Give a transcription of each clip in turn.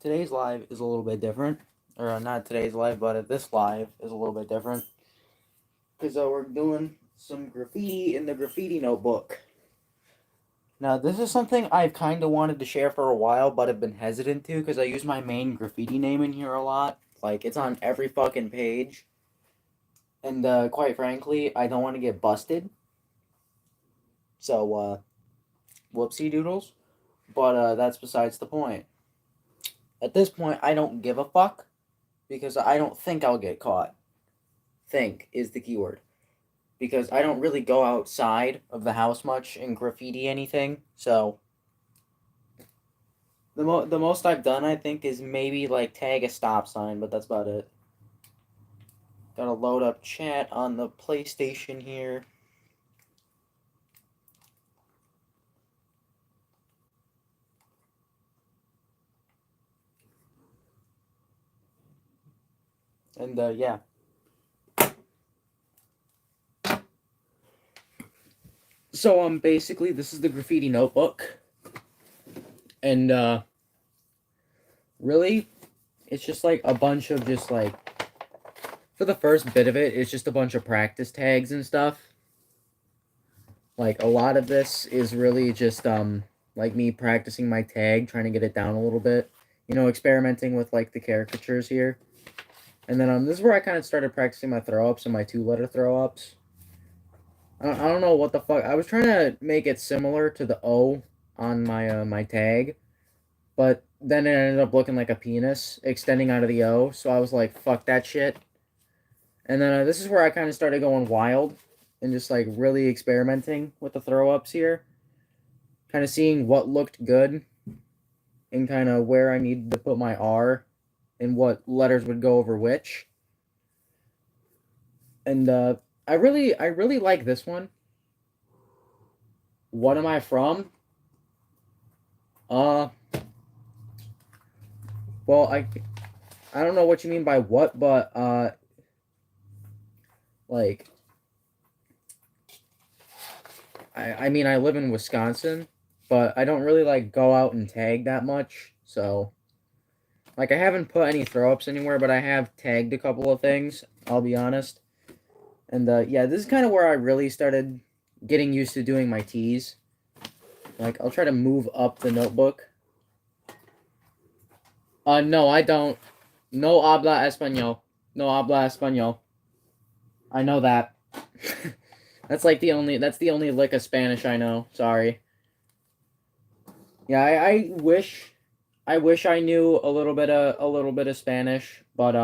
Today's live is a little bit different. Or not today's live, but this live is a little bit different. Because we're doing some graffiti in the graffiti notebook. Now, this is something I've kind of wanted to share for a while, but have been hesitant to because I use my main graffiti name in here a lot. Like, it's on every fucking page. And quite frankly, I don't want to get busted. So, whoopsie doodles. But that's besides the point. At this point, I don't give a fuck because I don't think I'll get caught. Think is the keyword. Because I don't really go outside of the house much and graffiti anything. So the most I've done, I think, is maybe like tag a stop sign, but that's about it. Gotta load up chat on the PlayStation here. And yeah. So basically this is the graffiti notebook. And really it's just like a bunch of just like, for the first bit of it, it's just a bunch of practice tags and stuff. Like, a lot of this is really just, like, me practicing my tag, trying to get it down a little bit. You know, experimenting with, like, the caricatures here. And then, this is where I kind of started practicing my throw-ups and my two-letter throw-ups. I don't know what the fuck. I was trying to make it similar to the O on my, my tag. But then it ended up looking like a penis extending out of the O. So I was like, fuck that shit. And then, this is where I kind of started going wild. And just, like, really experimenting with the throw-ups here. Kind of seeing what looked good. And kind of where I needed to put my R. And what letters would go over which. And, I really like this one. What am I from? Well, I don't know what you mean by what, but, like, I mean, I live in Wisconsin, but I don't really, like, go out and tag that much, so, like, I haven't put any throw-ups anywhere, but I have tagged a couple of things, I'll be honest. And, yeah, this is kind of where I really started getting used to doing my T's. Like, I'll try to move up the notebook. No, I don't. No habla español. No habla español. I know that. That's the only lick of Spanish I know. Sorry. Yeah, I wish I knew a little bit of Spanish, but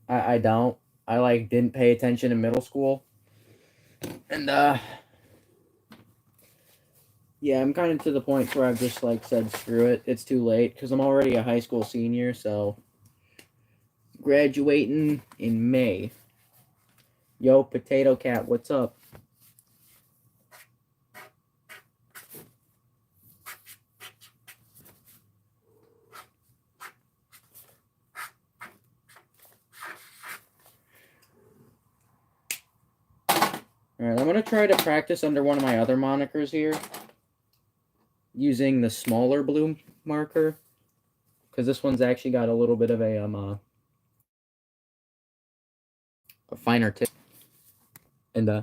I don't. I like didn't pay attention in middle school. And yeah, I'm kind of to the point where I've just like said screw it. It's too late cuz I'm already a high school senior, so graduating in May. Yo, Potato Cat, what's up? Alright, I'm going to try to practice under one of my other monikers here. Using the smaller blue marker. Because this one's actually got a little bit of a finer tip. And,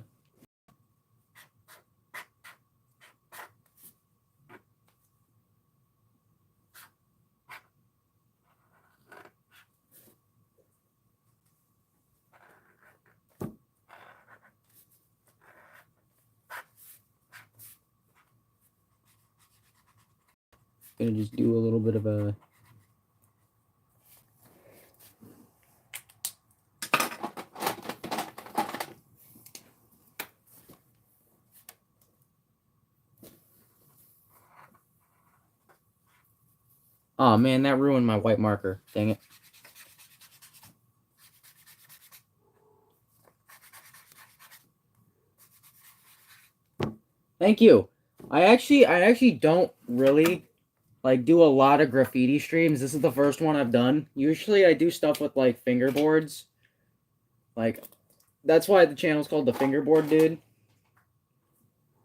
gonna just do a little bit of a... Oh man, that ruined my white marker. Dang it. Thank you. I actually don't really like do a lot of graffiti streams. This is the first one I've done. Usually I do stuff with like fingerboards. Like, that's why the channel's called the Fingerboard Dude.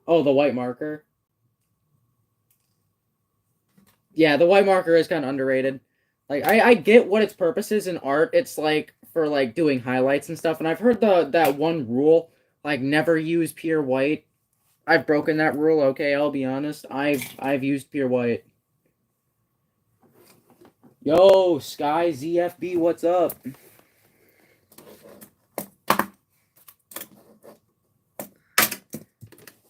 Oh, the white marker. Yeah, the white marker is kind of underrated. Like I get what its purpose is in art. It's like for like doing highlights and stuff. And I've heard that one rule, like never use pure white. I've broken that rule. Okay, I'll be honest. I've used pure white. Yo, Sky ZFB, what's up? I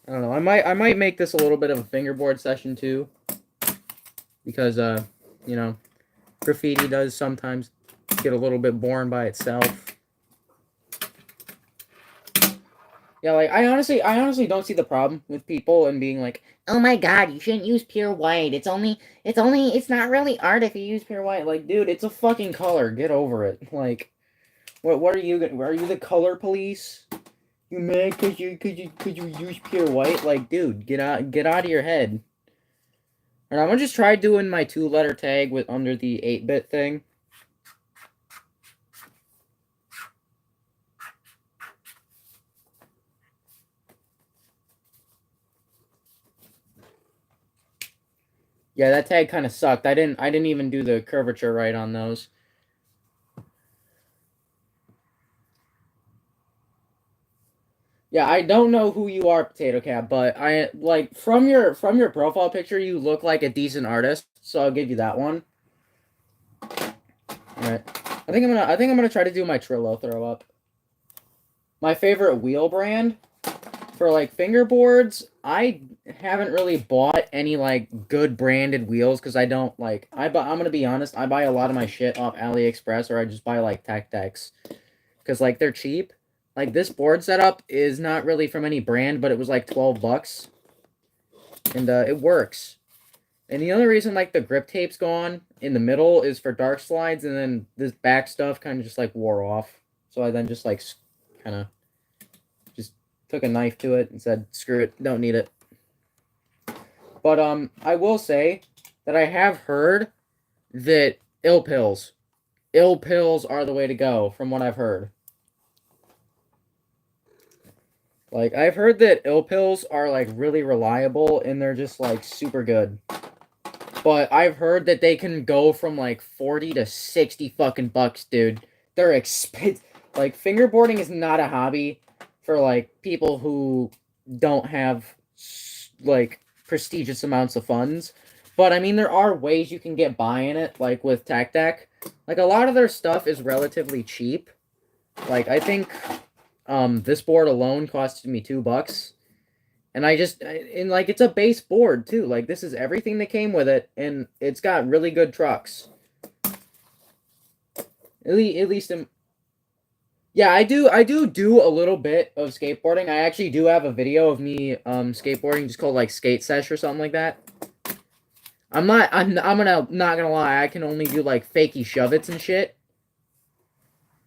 don't know. I might make this a little bit of a fingerboard session too, because you know, graffiti does sometimes get a little bit boring by itself. Yeah, like I honestly don't see the problem with people and being like, "Oh my God, you shouldn't use pure white. It's not really art if you use pure white." Like, dude, it's a fucking color. Get over it. Like, what are you? Are you the color police? You mad cause you use pure white? Like, dude, get out of your head. And I'm gonna just try doing my 2-letter tag with under the 8-bit thing. Yeah, that tag kind of sucked. I didn't even do the curvature right on those. Yeah, I don't know who you are, Potato Cat, but I like from your profile picture, you look like a decent artist, so I'll give you that one. All right, I think I'm gonna try to do my Trillo throw up. My favorite wheel brand for like fingerboards, I haven't really bought any like good branded wheels because I don't like. I'm gonna be honest, I buy a lot of my shit off AliExpress or I just buy like Tech Decks because like they're cheap. Like this board setup is not really from any brand, but it was like $12, and it works. And the only reason like the grip tape's gone in the middle is for dark slides, and then this back stuff kind of just like wore off. So I then just like kind of just took a knife to it and said, "Screw it, don't need it." But I will say that I have heard that ill pills are the way to go from what I've heard. Like I've heard that ill pills are like really reliable and they're just like super good. But I've heard that they can go from like 40 to 60 fucking bucks, dude. They're expensive. Like fingerboarding is not a hobby for like people who don't have like prestigious amounts of funds. But I mean there are ways you can get by in it, like with Tac Deck. Like a lot of their stuff is relatively cheap. Like I think this board alone costed me $2. And like it's a base board too. Like this is everything that came with it, and it's got really good trucks. At least in, yeah, I do a little bit of skateboarding. I actually do have a video of me skateboarding, just called like Skate Sesh or something like that. I'm not gonna lie. I can only do like fakey shove-its and shit.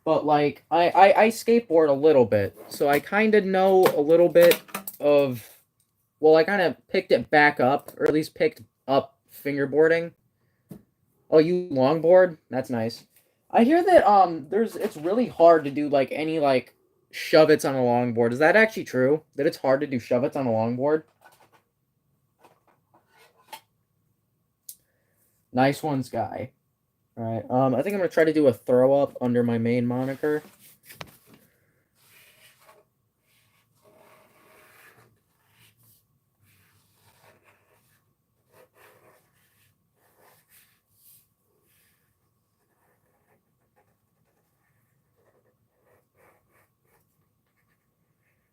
But like I skateboard a little bit, so I kind of know a little bit of. Well, I kind of picked it back up, or at least picked up fingerboarding. Oh, you longboard? That's nice. I hear that it's really hard to do like any like shove-its on a longboard. Is that actually true? That it's hard to do shove-its on a longboard? Nice one, Sky. All right. I think I'm gonna try to do a throw up under my main moniker.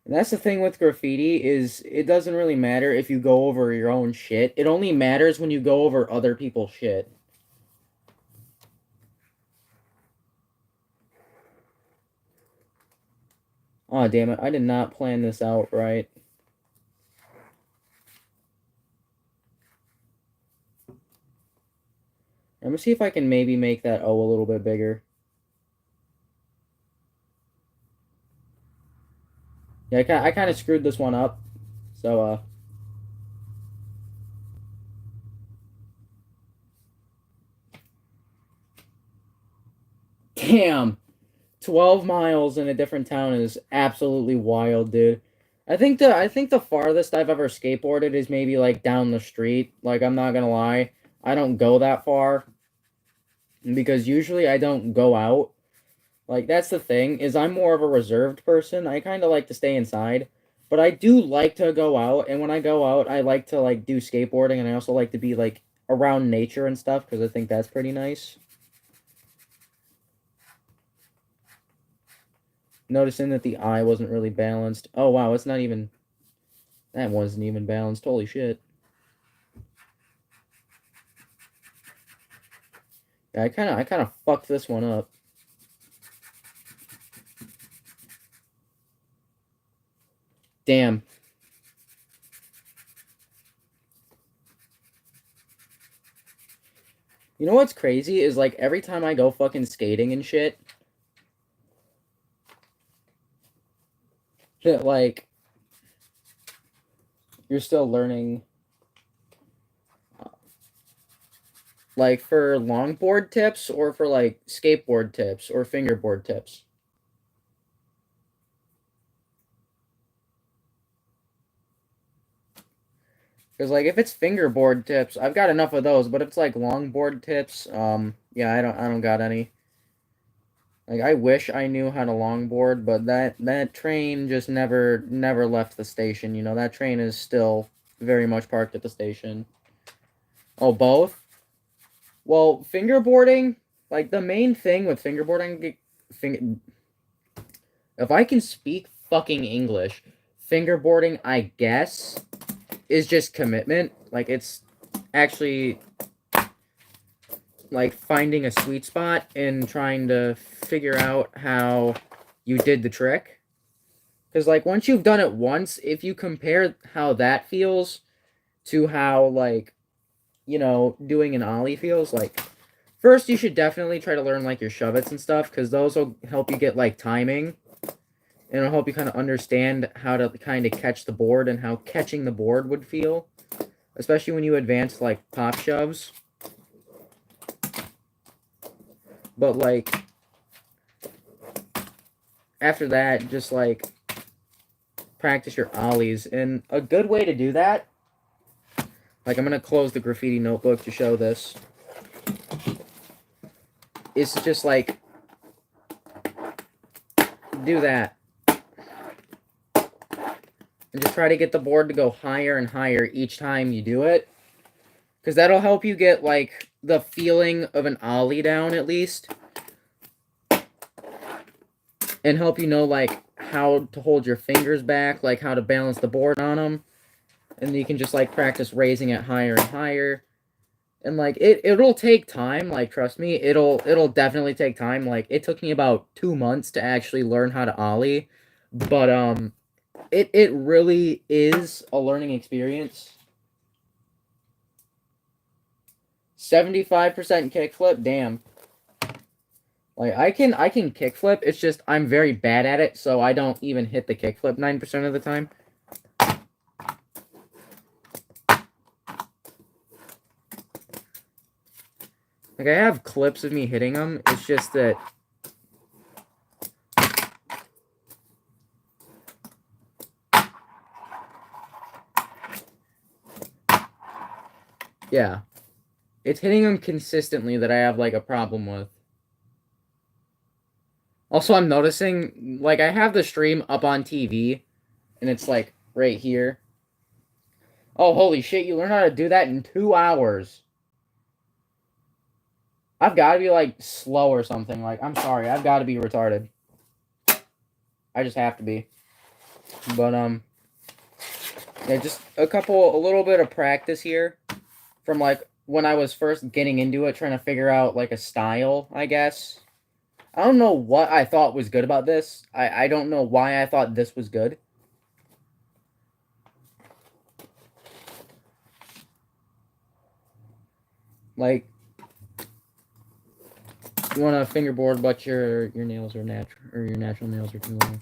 And that's the thing with graffiti is it doesn't really matter if you go over your own shit. It only matters when you go over other people's shit. Oh, damn it. I did not plan this out right. Let me see if I can maybe make that O a little bit bigger. Yeah, I kind of screwed this one up. So, damn. 12 miles in a different town is absolutely wild, dude. I think the farthest I've ever skateboarded is maybe like down the street. Like I'm not gonna lie. I don't go that far because usually I don't go out. Like, that's the thing, is I'm more of a reserved person. I kind of like to stay inside, but I do like to go out, and when I go out, I like to, like, do skateboarding, and I also like to be, like, around nature and stuff, because I think that's pretty nice. Noticing that the eye wasn't really balanced. Oh, wow, it's not even... That wasn't even balanced. Holy shit. Yeah, I kind of fucked this one up. Damn. You know what's crazy is, like, every time I go fucking skating and shit, that, like, you're still learning, like, for longboard tips or for, like, skateboard tips or fingerboard tips. Because, like, if it's fingerboard tips, I've got enough of those, but if it's, like, longboard tips, yeah, I don't got any. Like, I wish I knew how to longboard, but that train just never left the station, you know, that train is still very much parked at the station. Oh, both? Well, fingerboarding, like, the main thing with fingerboarding, if I can speak fucking English, fingerboarding, I guess, is just commitment. Like, it's actually like finding a sweet spot and trying to figure out how you did the trick. Because, like, once you've done it once, if you compare how that feels to how, like, you know, doing an ollie feels, like, first you should definitely try to learn, like, your shove-its and stuff, because those will help you get, like, timing, and it'll help you kind of understand how to kind of catch the board and how catching the board would feel, especially when you advance, like, pop shoves. But, like, after that, just, like, practice your ollies. And a good way to do that, like, I'm going to close the graffiti notebook to show this, is to just, like, do that. And just try to get the board to go higher and higher each time you do it. Because that'll help you get, like, the feeling of an ollie down, at least. And help you know, like, how to hold your fingers back, like, how to balance the board on them. And you can just, like, practice raising it higher and higher. And, like, it'll take time, like, trust me, it'll definitely take time. Like, it took me about 2 months to actually learn how to ollie. But, it really is a learning experience. 75% kickflip, damn. Like, I can kickflip, it's just I'm very bad at it, so I don't even hit the kickflip 9% of the time. Like, I have clips of me hitting them, it's just that... Yeah. It's hitting them consistently that I have, like, a problem with. Also, I'm noticing, like, I have the stream up on TV, and it's, like, right here. Oh, holy shit, you learn how to do that in 2 hours. I've got to be, like, slow or something. Like, I'm sorry, I've got to be retarded. I just have to be. But, yeah, just a little bit of practice here from, like, when I was first getting into it, trying to figure out, like, a style, I guess. I don't know what I thought was good about this. I don't know why I thought this was good. Like, you want to fingerboard, but your nails are your natural nails are too long.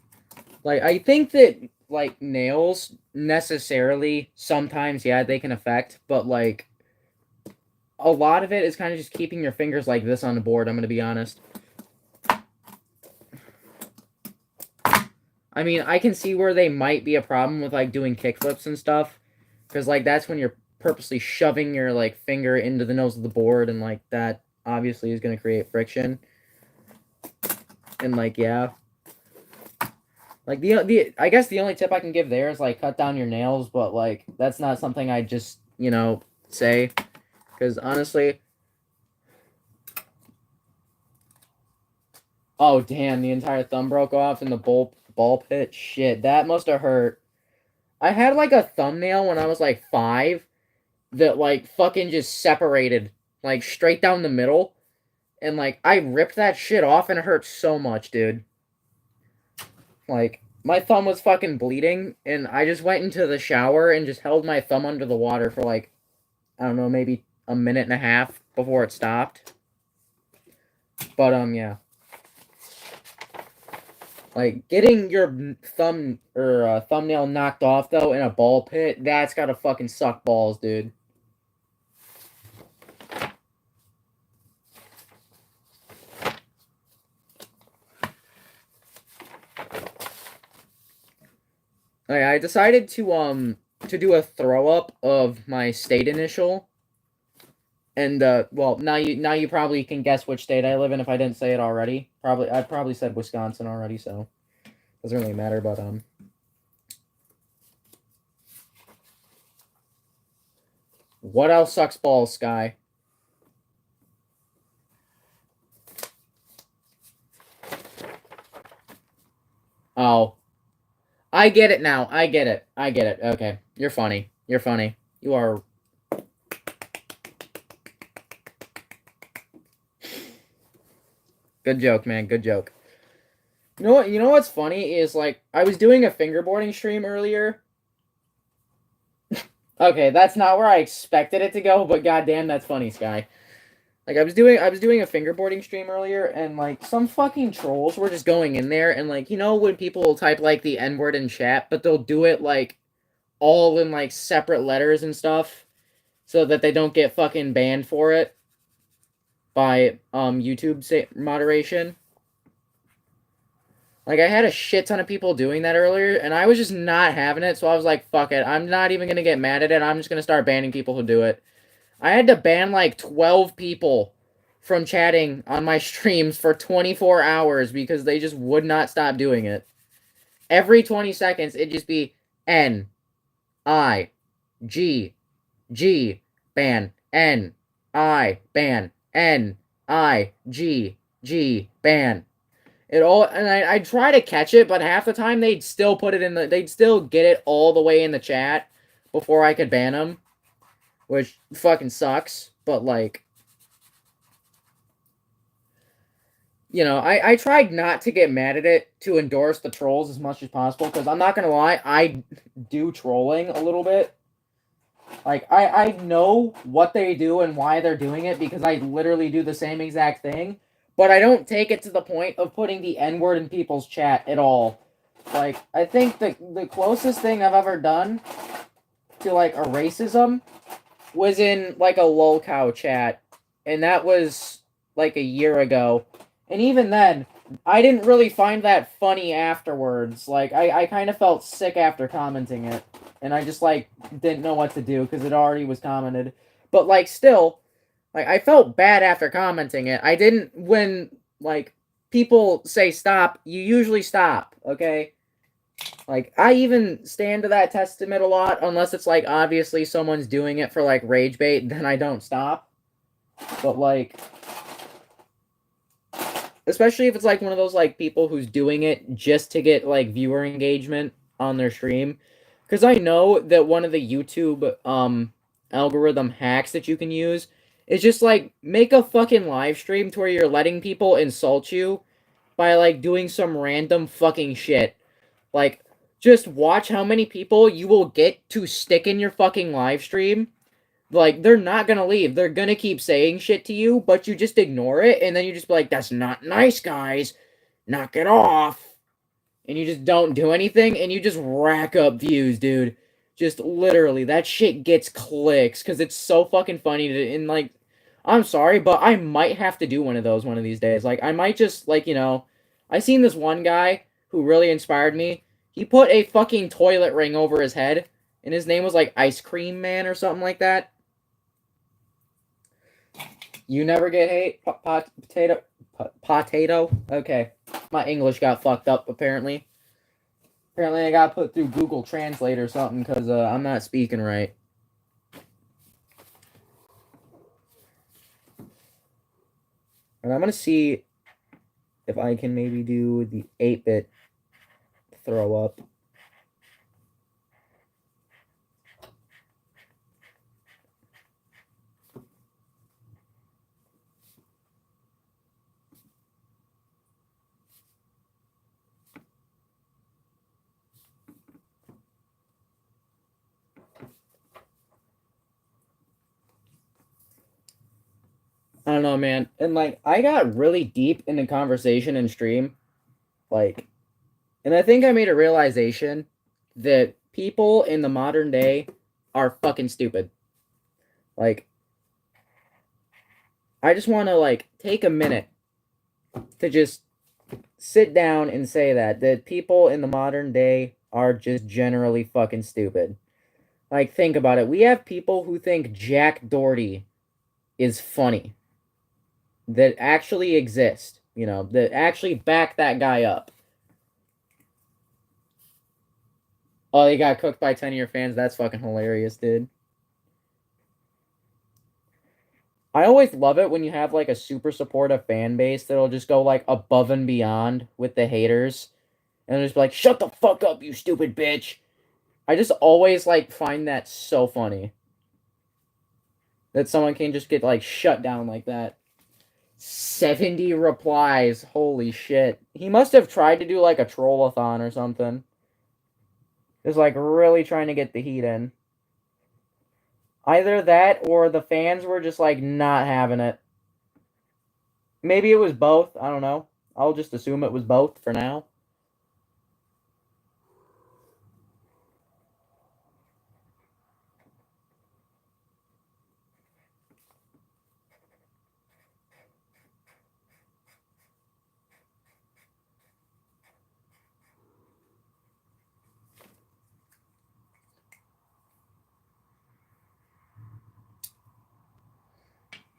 Like, I think that, like, nails necessarily sometimes, yeah, they can affect, but, like, a lot of it is kind of just keeping your fingers like this on the board, I'm going to be honest. I mean, I can see where they might be a problem with, like, doing kickflips and stuff, because, like, that's when you're purposely shoving your, like, finger into the nose of the board, and, like, that obviously is going to create friction. And, like, yeah. Like, I guess the only tip I can give there is, like, cut down your nails, but, like, that's not something I just, you know, say. Because, honestly... Oh, damn, the entire thumb broke off in the ball pit. Shit, that must have hurt. I had, like, a thumbnail when I was, like, 5 that, like, fucking just separated, like, straight down the middle. And, like, I ripped that shit off and it hurt so much, dude. Like, my thumb was fucking bleeding, and I just went into the shower and just held my thumb under the water for, like, I don't know, maybe a minute and a half before it stopped. But, yeah. Like, getting your thumb or thumbnail knocked off, though, in a ball pit, that's gotta fucking suck balls, dude. I decided to do a throw up of my state initial. And well, now you probably can guess which state I live in if I didn't say it already. I probably said Wisconsin already, so doesn't really matter. But what else sucks balls, Sky? Oh, I get it now. I get it. Okay, you're funny. You're funny. You are. Good joke, man. Good joke. You know what? You know what's funny is, like, I was doing a fingerboarding stream earlier. Okay, that's not where I expected it to go, but goddamn, that's funny, Sky. Like, I was doing a fingerboarding stream earlier, and, like, some fucking trolls were just going in there, and, like, you know when people will type, like, the N-word in chat, but they'll do it, like, all in, like, separate letters and stuff, so that they don't get fucking banned for it by, YouTube moderation. Like, I had a shit ton of people doing that earlier, and I was just not having it, so I was like, fuck it, I'm not even gonna get mad at it, I'm just gonna start banning people who do it. I had to ban, like, 12 people from chatting on my streams for 24 hours because they just would not stop doing it. Every 20 seconds, it'd just be N, I, G, G, ban, N, I, ban, N, I, G, G, ban. It all, and I'd try to catch it, but half the time they'd still put it in they'd still get it all the way in the chat before I could ban them, which fucking sucks, but, like, you know, I tried not to get mad at it to endorse the trolls as much as possible, because I'm not gonna lie, I do trolling a little bit. Like, I know what they do and why they're doing it, because I literally do the same exact thing, but I don't take it to the point of putting the N-word in people's chat at all. Like, I think the closest thing I've ever done to, like, a racism was in, like, a lolcow chat, and that was, like, a year ago. And even then, I didn't really find that funny afterwards. Like, I kind of felt sick after commenting it. And I just, like, didn't know what to do because it already was commented. But, like, still, like, I felt bad after commenting it. I didn't, when, like, people say stop, you usually stop, okay? Like, I even stand to that testament a lot, unless it's, like, obviously someone's doing it for, like, rage bait, then I don't stop. But, like, especially if it's, like, one of those, like, people who's doing it just to get, like, viewer engagement on their stream. Because I know that one of the YouTube, algorithm hacks that you can use is just, like, make a fucking live stream to where you're letting people insult you by, like, doing some random fucking shit. Like, just watch how many people you will get to stick in your fucking live stream. Like, they're not gonna leave. They're gonna keep saying shit to you, but you just ignore it, and then you just be like, that's not nice, guys. Knock it off. And you just don't do anything, and you just rack up views, dude. Just literally, that shit gets clicks, because it's so fucking funny to, and, like, I'm sorry, but I might have to do one of those one of these days. Like, I might just, like, you know, I seen this one guy who really inspired me. He put a fucking toilet ring over his head, and his name was like Ice Cream Man or something like that. You never get hate potato. Okay, my English got fucked up apparently. Apparently, I got put through Google Translate or something because I'm not speaking right. And I'm gonna see if I can maybe do the 8-bit throw up. I don't know, man. And like, I got really deep in the conversation in stream, like, and I think I made a realization that people in the modern day are fucking stupid. Like, I just want to like take a minute to just sit down and say that people in the modern day are just generally fucking stupid. Like, think about it. We have people who think Jack Doherty is funny that actually exist, you know, that actually back that guy up. Oh, they got cooked by 10 of your fans. That's fucking hilarious, dude. I always love it when you have like a super supportive fan base that'll just go like above and beyond with the haters and just be like, "Shut the fuck up, you stupid bitch." I just always like find that so funny that someone can just get like shut down like that. 70 replies. Holy shit. He must have tried to do like a trollathon or something. Just like really trying to get the heat in. Either that or the fans were just like not having it. Maybe it was both. I don't know. I'll just assume it was both for now.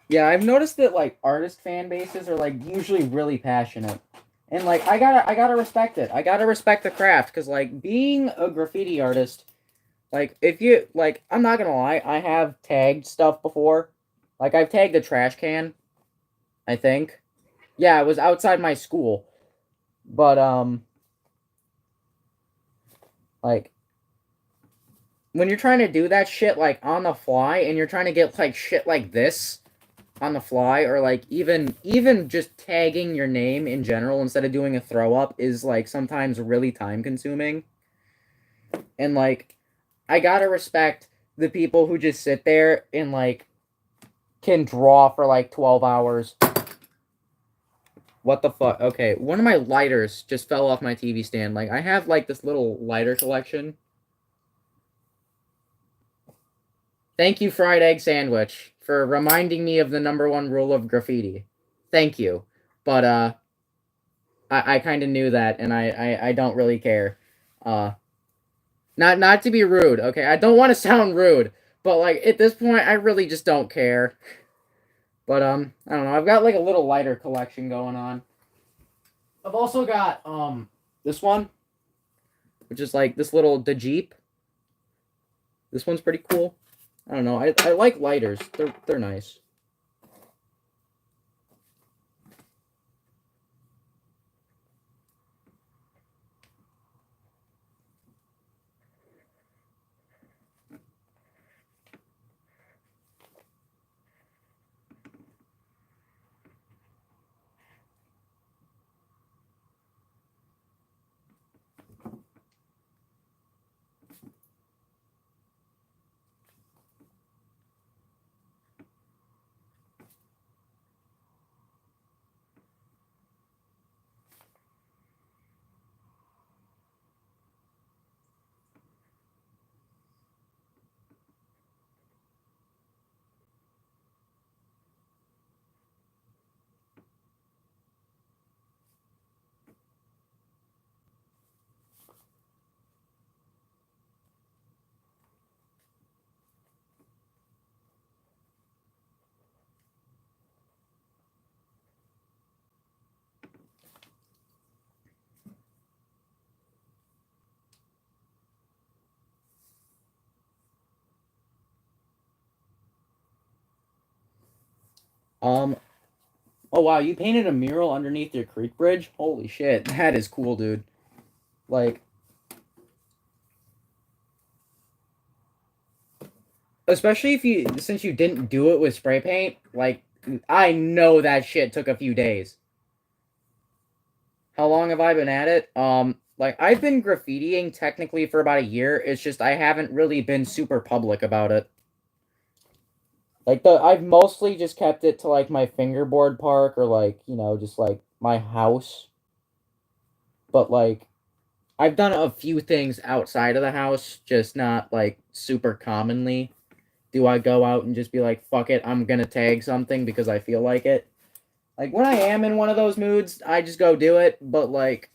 Yeah, I've noticed that like artist fan bases are like usually really passionate. And like I gotta respect it. I gotta respect the craft because like being a graffiti artist, like if you like I'm not gonna lie, I have tagged stuff before. Like I've tagged a trash can, I think. Yeah, it was outside my school. But like when you're trying to do that shit like on the fly and you're trying to get like shit like this on the fly or like even just tagging your name in general instead of doing a throw up is like sometimes really time consuming. And like I gotta respect the people who just sit there and like can draw for like 12 hours. What the fuck? Okay, one of my lighters just fell off my TV stand. Like I have like this little lighter collection. Thank you, Fried Egg Sandwich, for reminding me of the #1 rule of graffiti. Thank you. But I kind of knew that, and I don't really care. Uh, not to be rude, okay? I don't want to sound rude, but like at this point, I really just don't care. But I don't know. I've got like a little lighter collection going on. I've also got this one, which is like this little the Jeep. This one's pretty cool. I don't know. I like lighters. They're nice. Um, oh wow, you painted a mural underneath your creek bridge? Holy shit, that is cool, dude. Like, especially since you didn't do it with spray paint, like, I know that shit took a few days. How long have I been at it? Like, I've been graffitiing technically for about a year. It's just I haven't really been super public about it. Like, I've mostly just kept it to, like, my fingerboard park or, like, just, like, my house. But, like, I've done a few things outside of the house, just not, like, super commonly. Do I go out and just be like, fuck it, I'm gonna tag something because I feel like it? Like, when I am in one of those moods, I just go do it, but, like,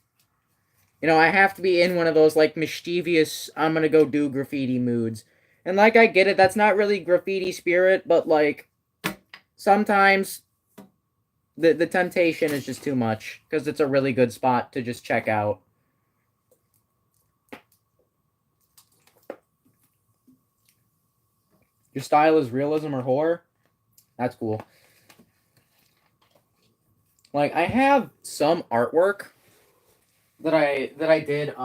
I have to be in one of those, like, mischievous, I'm gonna go do graffiti moods. And, like, I get it, that's not really graffiti spirit, but, like, sometimes the temptation is just too much, because it's a really good spot to just check out. Your style is realism or horror? That's cool. Like, I have some artwork that I did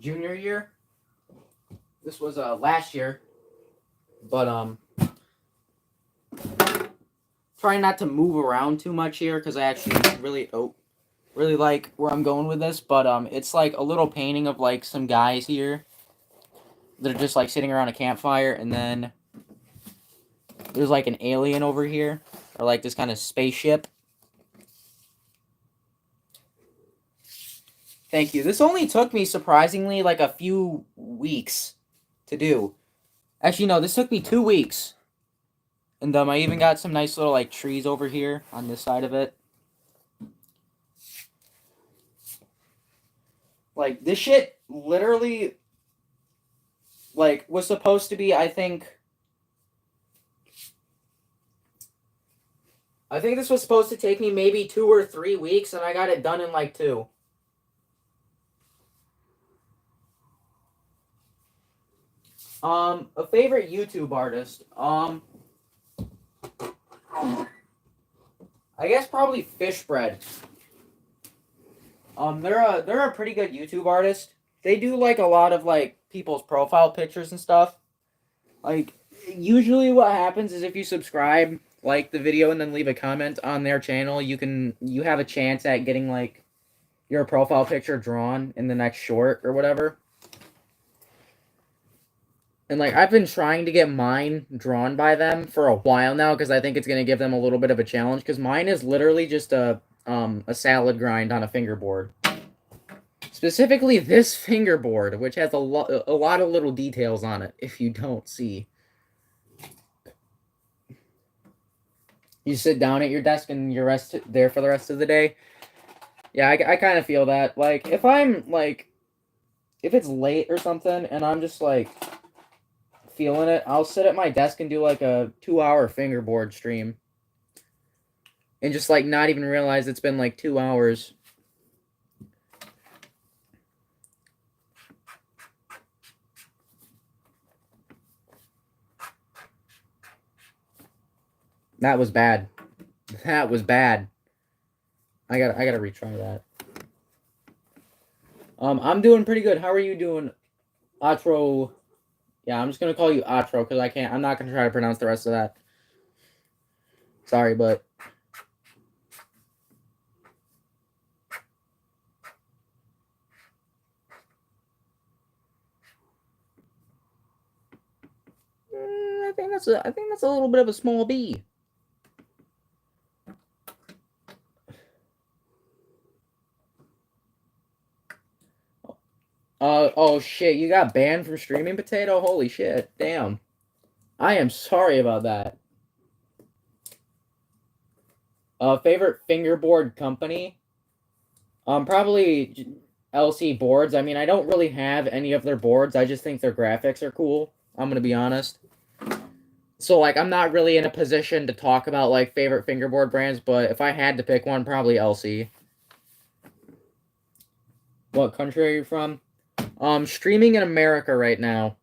junior year. This was last year, but trying not to move around too much here because I actually really like where I'm going with this. But it's like a little painting of like some guys here that are just like sitting around a campfire, and then there's like an alien over here, or like this kind of spaceship. Thank you. This only took me surprisingly like a few weeks to do. Actually, no, this took me 2 weeks. And I even got some nice little like trees over here on this side of it. Like, this shit literally like was supposed to be, I think this was supposed to take me maybe 2 or 3 weeks, and I got it done in like 2. A favorite YouTube artist. I guess probably Fish Bread. They're a pretty good YouTube artist. They do like a lot of like people's profile pictures and stuff. Like, usually what happens is if you subscribe, like the video, and then leave a comment on their channel, you have a chance at getting like your profile picture drawn in the next short or whatever. And like, I've been trying to get mine drawn by them for a while now because I think it's gonna give them a little bit of a challenge, because mine is literally just a salad grind on a fingerboard. Specifically this fingerboard, which has a lot of little details on it, if you don't see. You sit down at your desk and you rest there for the rest of the day. Yeah, I kind of feel that. Like, if it's late or something and I'm just like feeling it, I'll sit at my desk and do like a 2-hour fingerboard stream. And just like not even realize it's been like 2 hours. That was bad. That was bad. I gotta retry that. I'm doing pretty good. How are you doing, Atro? Yeah, I'm just gonna call you Atro because I'm not gonna try to pronounce the rest of that. Sorry, but I think that's a little bit of a small B. Oh shit, you got banned from streaming, Potato? Holy shit, damn. I am sorry about that. Favorite fingerboard company? Probably LC boards. I mean, I don't really have any of their boards. I just think their graphics are cool. I'm gonna be honest. So, like, I'm not really in a position to talk about, like, favorite fingerboard brands, but if I had to pick one, probably LC. What country are you from? Streaming in America right now.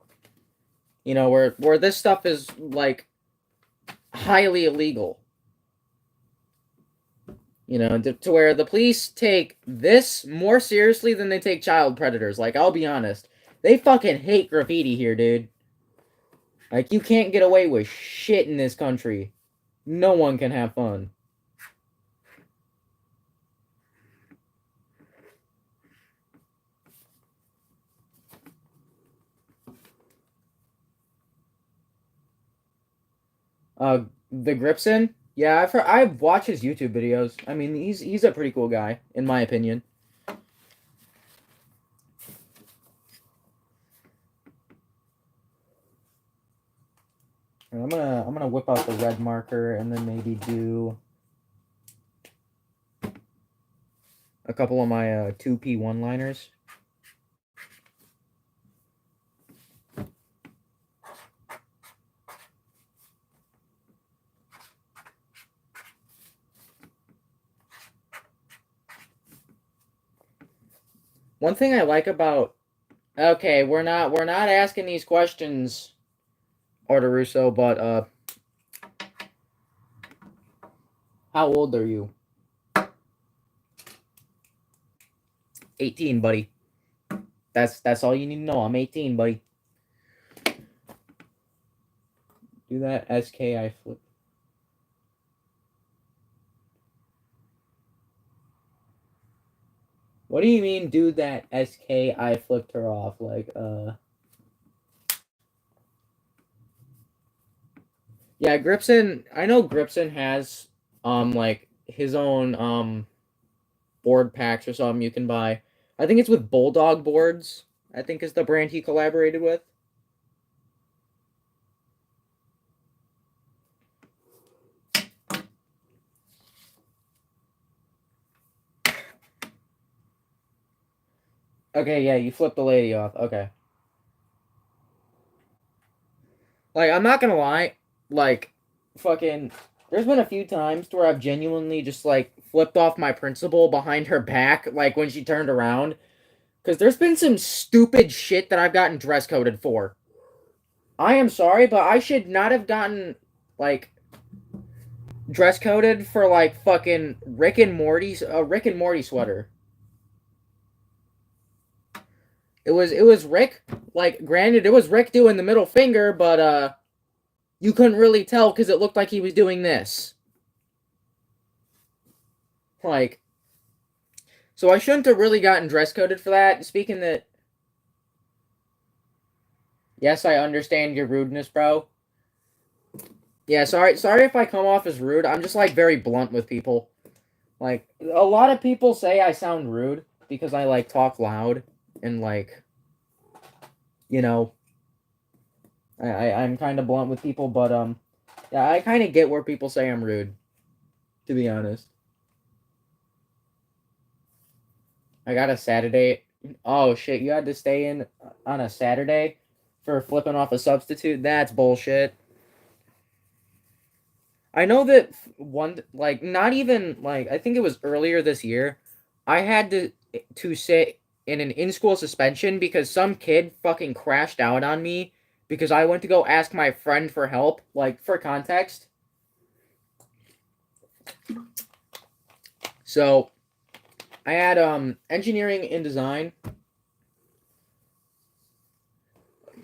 You know, where this stuff is, like, highly illegal. You know, to where the police take this more seriously than they take child predators. Like, I'll be honest. They fucking hate graffiti here, dude. Like, you can't get away with shit in this country. No one can have fun. The Gripson? Yeah, I've watched his YouTube videos. I mean, he's a pretty cool guy, in my opinion. I'm gonna whip out the red marker and then maybe do a couple of my 2P one-liners. One thing I like about okay, we're not asking these questions, Arturuso, but how old are you? 18, buddy. That's all you need to know. I'm 18, buddy. Do that SKI flip. What do you mean do that SKI flipped her off? Like yeah, Gripson, I know Gripson has like his own board packs or something you can buy. I think it's with Bulldog Boards. I think is the brand he collaborated with. Okay, yeah, you flipped the lady off. Okay. Like, I'm not gonna lie, like, fucking, there's been a few times where I've genuinely just, like, flipped off my principal behind her back, like, when she turned around. Because there's been some stupid shit that I've gotten dress coded for. I am sorry, but I should not have gotten, like, dress coded for, like, fucking Rick and Morty sweater. It was Rick, like, granted, it was Rick doing the middle finger, but, you couldn't really tell because it looked like he was doing this. Like, so I shouldn't have really gotten dress coded for that. Speaking that, yes, I understand your rudeness, bro. Yeah, sorry if I come off as rude. I'm just like very blunt with people. Like a lot of people say I sound rude because I like talk loud and like, you know, I'm kind of blunt with people, but yeah, I kind of get where people say I'm rude. To be honest, I got a Saturday. Oh shit, you had to stay in on a Saturday for flipping off a substitute? That's bullshit. I know that one, like, not even like I think it was earlier this year, I had to sit in an in-school suspension because some kid fucking crashed out on me because I went to go ask my friend for help. Like, for context, so I had engineering and design.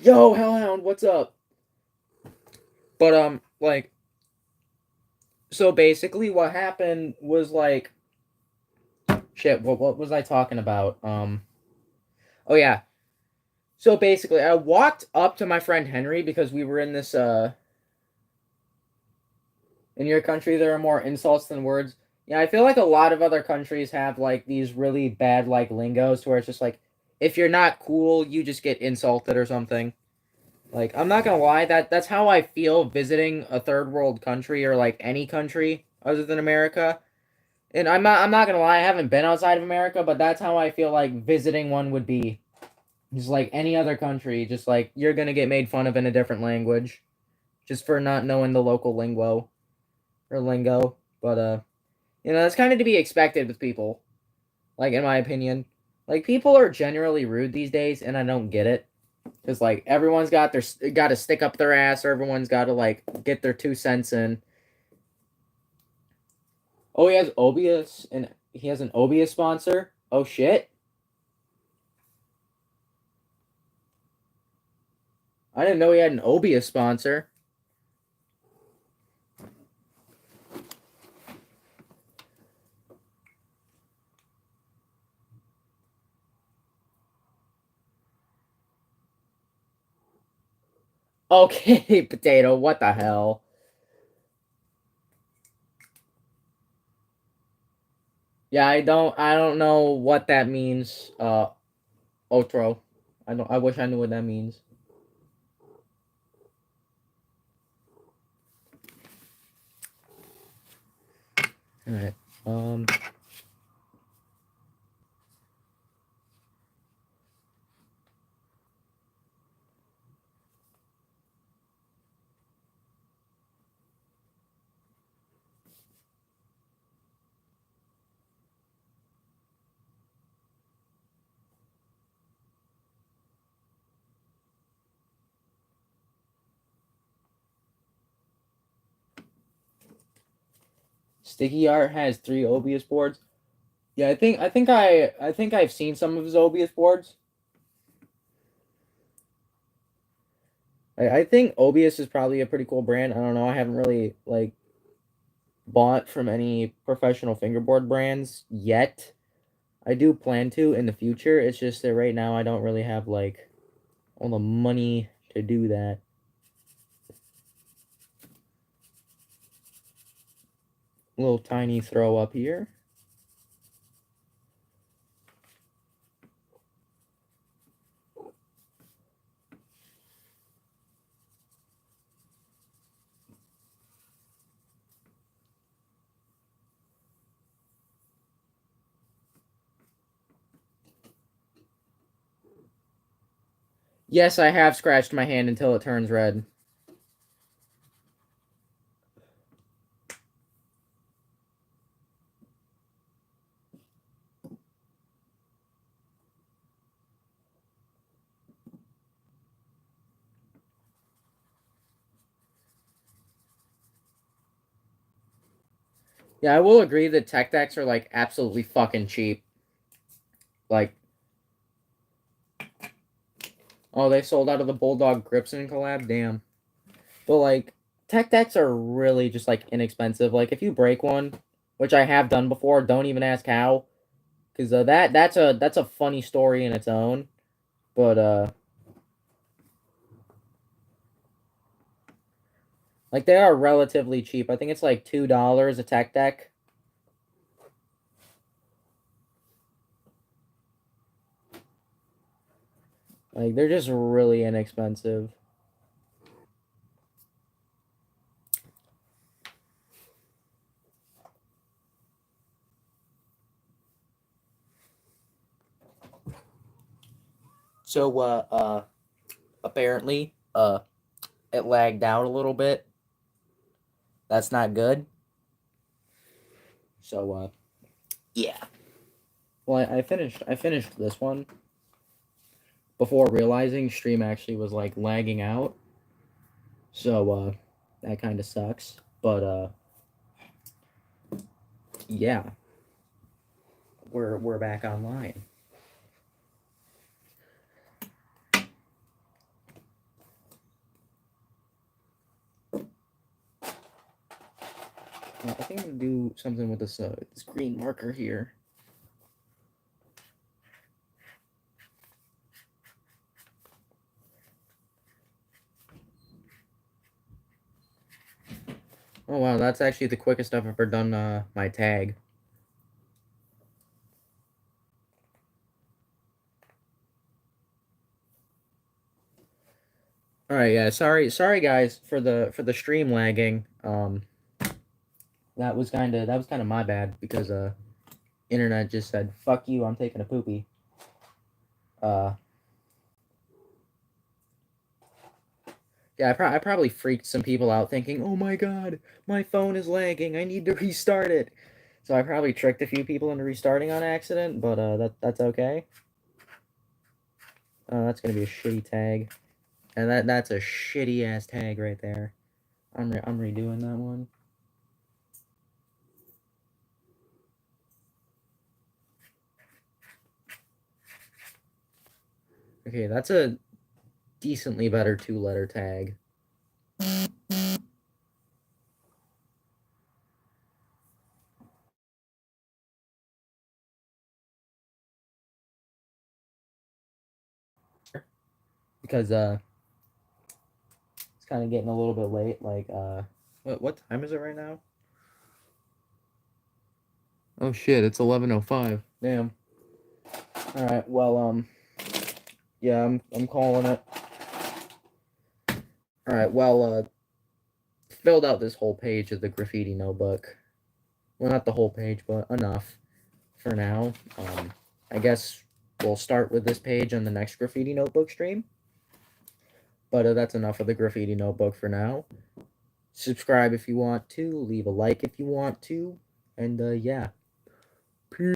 Yo, Hellhound, what's up? But like, so basically, what happened was like, shit. What was I talking about? Oh yeah. So basically, I walked up to my friend Henry because we were in this. In your country, there are more insults than words. Yeah, I feel like a lot of other countries have like these really bad like lingos to where it's just like, if you're not cool, you just get insulted or something. Like, I'm not gonna lie, that's how I feel visiting a third world country or like any country other than America. And I'm not gonna lie, I haven't been outside of America, but that's how I feel like visiting one would be. Just like any other country, just like you're gonna get made fun of in a different language, just for not knowing the local lingo. But that's kind of to be expected with people. Like, in my opinion, like, people are generally rude these days, and I don't get it. Because like everyone's got to stick up their ass, or everyone's got to like get their 2 cents in. Oh, he has Obius, and he has an Obius sponsor. Oh shit! I didn't know he had an Obius sponsor. Okay, potato. What the hell? Yeah, I don't know what that means. Otro. I don't. I wish I knew what that means. All right. Um. Sticky Art has 3 Obius boards. Yeah, I think I've seen some of his Obius boards. I think Obius is probably a pretty cool brand. I don't know. I haven't really like bought from any professional fingerboard brands yet. I do plan to in the future. It's just that right now I don't really have like all the money to do that. Little tiny throw up here. Yes, I have scratched my hand until it turns red. Yeah, I will agree that tech decks are like absolutely fucking cheap. Like, oh, they sold out of the Bulldog Gripson collab. Damn. But like, tech decks are really just like inexpensive. Like, if you break one, which I have done before, don't even ask how, because that's a funny story in its own. But like they are relatively cheap. I think it's like $2 a tech deck. Like they're just really inexpensive. So apparently it lagged out a little bit. That's not good. So yeah. Well, I finished this one before realizing stream actually was like lagging out. So that kind of sucks. But yeah, we're back online. I think I'm gonna do something with this green marker here. Oh wow, that's actually the quickest I've ever done my tag. All right, yeah. Sorry guys for the stream lagging. That was kind of my bad because internet just said fuck you. I'm taking a poopy. Uh, yeah. I probably freaked some people out thinking, oh my god, my phone is lagging. I need to restart it. So I probably tricked a few people into restarting on accident, but that's okay. That's gonna be a shitty tag, and that's a shitty ass tag right there. I'm redoing that one. Okay, that's a decently better 2-letter tag. Because it's kind of getting a little bit late. Like what time is it right now? Oh shit, it's 11:05. Damn. All right. Well, yeah, I'm calling it. All right. Well, filled out this whole page of the graffiti notebook. Well, not the whole page, but enough for now. I guess we'll start with this page on the next graffiti notebook stream. But that's enough of the graffiti notebook for now. Subscribe if you want to. Leave a like if you want to. And yeah. Peace.